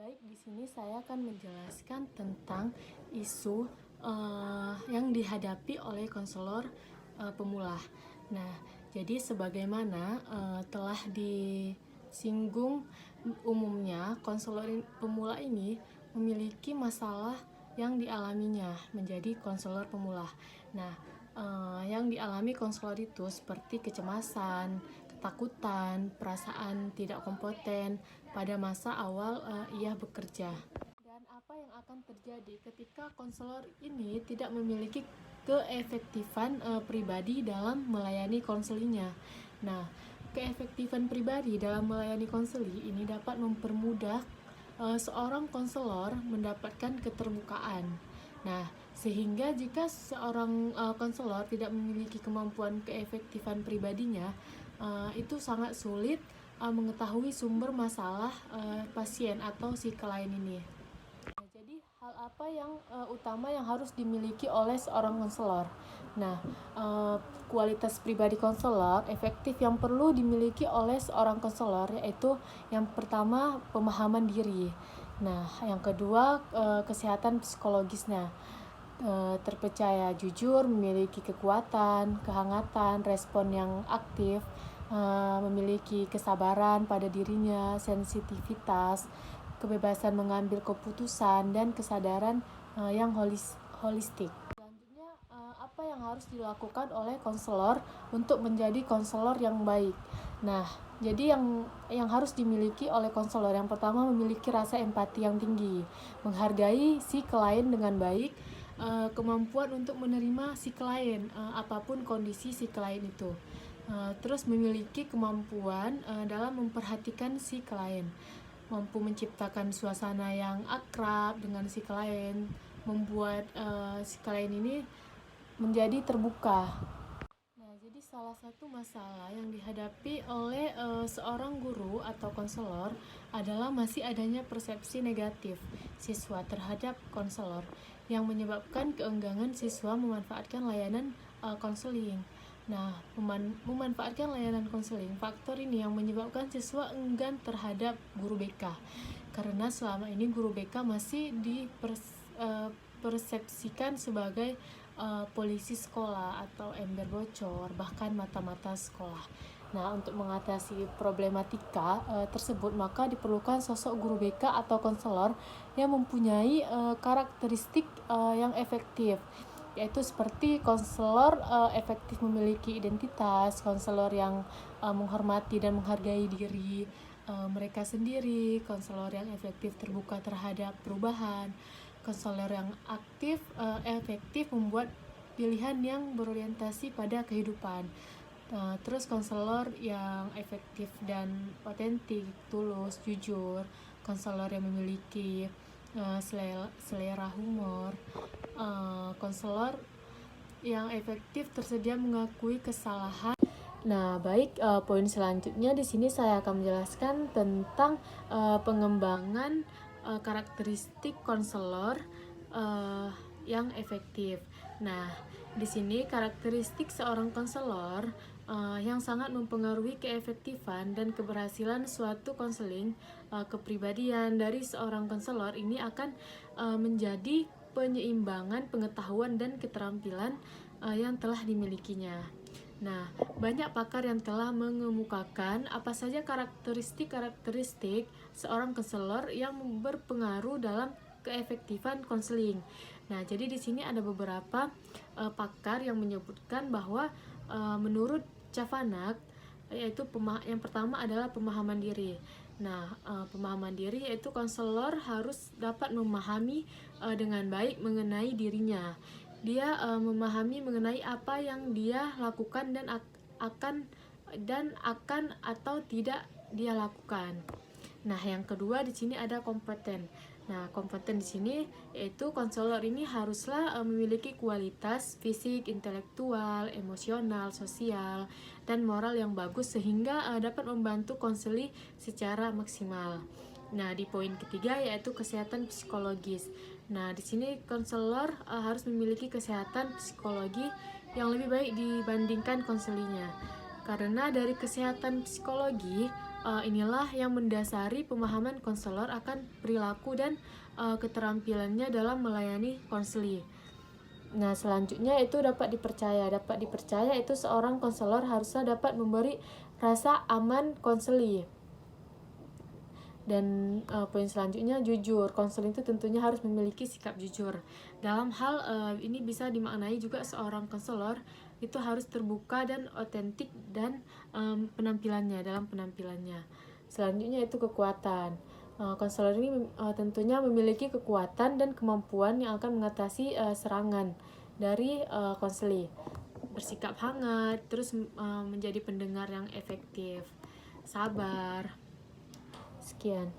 Baik, di sini saya akan menjelaskan tentang isu yang dihadapi oleh konselor pemula. Nah, jadi sebagaimana telah disinggung umumnya, konselor pemula ini memiliki masalah yang dialaminya menjadi konselor pemula. Nah, yang dialami konselor itu seperti kecemasan, ketakutan, perasaan tidak kompeten pada masa awal ia bekerja. Dan apa yang akan terjadi ketika konselor ini tidak memiliki keefektifan pribadi dalam melayani konselingnya. Nah, keefektifan pribadi dalam melayani konseli ini dapat mempermudah seorang konselor mendapatkan keterbukaan. Nah, sehingga jika seorang konselor tidak memiliki kemampuan keefektifan pribadinya, itu sangat sulit mengetahui sumber masalah pasien atau si klien ini. Nah, jadi hal apa yang utama yang harus dimiliki oleh seorang konselor? Nah, kualitas pribadi konselor efektif yang perlu dimiliki oleh seorang konselor yaitu yang pertama pemahaman diri. Nah, yang kedua kesehatan psikologisnya. Terpercaya jujur, memiliki kekuatan, kehangatan, respon yang aktif, memiliki kesabaran pada dirinya, sensitivitas, kebebasan mengambil keputusan, dan kesadaran yang holistik. Selanjutnya, apa yang harus dilakukan oleh konselor untuk menjadi konselor yang baik? Nah, jadi yang harus dimiliki oleh konselor yang pertama memiliki rasa empati yang tinggi, menghargai si klien dengan baik, kemampuan untuk menerima si klien apapun kondisi si klien itu. Terus memiliki kemampuan dalam memperhatikan si klien, mampu menciptakan suasana yang akrab dengan si klien, membuat si klien ini menjadi terbuka. Nah, jadi salah satu masalah yang dihadapi oleh seorang guru atau konselor adalah masih adanya persepsi negatif siswa terhadap konselor yang menyebabkan keengganan siswa memanfaatkan layanan konseling. Nah, memanfaatkan layanan konseling, faktor ini yang menyebabkan siswa enggan terhadap guru BK. Karena selama ini guru BK masih dipersepsikan sebagai polisi sekolah atau ember bocor, bahkan mata-mata sekolah. Nah, untuk mengatasi problematika tersebut, maka diperlukan sosok guru BK atau konselor yang mempunyai karakteristik yang efektif, yaitu seperti konselor efektif memiliki identitas, konselor yang menghormati dan menghargai diri mereka sendiri, konselor yang efektif terbuka terhadap perubahan, konselor yang aktif efektif membuat pilihan yang berorientasi pada kehidupan. Terus konselor yang efektif dan otentik, tulus, jujur, konselor yang memiliki selera humor, konselor yang efektif tersedia mengakui kesalahan. Nah, baik, poin selanjutnya di sini saya akan menjelaskan tentang pengembangan karakteristik konselor yang efektif. Nah, di sini karakteristik seorang konselor yang sangat mempengaruhi keefektifan dan keberhasilan suatu konseling. Kepribadian dari seorang konselor ini akan menjadi penyeimbangan pengetahuan dan keterampilan yang telah dimilikinya. Nah, banyak pakar yang telah mengemukakan apa saja karakteristik seorang konselor yang berpengaruh dalam keefektifan konseling. Nah, jadi di sini ada beberapa pakar yang menyebutkan bahwa menurut Cavanak, yaitu yang pertama adalah pemahaman diri. Nah, pemahaman diri yaitu konselor harus dapat memahami dengan baik mengenai dirinya. Dia memahami mengenai apa yang dia lakukan dan akan atau tidak dia lakukan. Nah, yang kedua di sini ada kompeten. Nah, kompeten di sini yaitu konselor ini haruslah memiliki kualitas fisik, intelektual, emosional, sosial, dan moral yang bagus sehingga dapat membantu konseli secara maksimal. Nah, di poin ketiga yaitu kesehatan psikologis. Nah, di sini konselor harus memiliki kesehatan psikologi yang lebih baik dibandingkan konselinya. Karena dari kesehatan psikologi inilah yang mendasari pemahaman konselor akan perilaku dan keterampilannya dalam melayani konseli. Nah, selanjutnya itu dapat dipercaya. Dapat dipercaya itu seorang konselor harusnya dapat memberi rasa aman konseli. Dan poin selanjutnya jujur. Konseling itu tentunya harus memiliki sikap jujur. Dalam hal ini bisa dimaknai juga seorang konselor itu harus terbuka dan otentik dan dalam penampilannya. Selanjutnya itu kekuatan. Konselor ini tentunya memiliki kekuatan dan kemampuan yang akan mengatasi serangan dari konseli. Bersikap hangat, terus menjadi pendengar yang efektif, sabar. Sekian.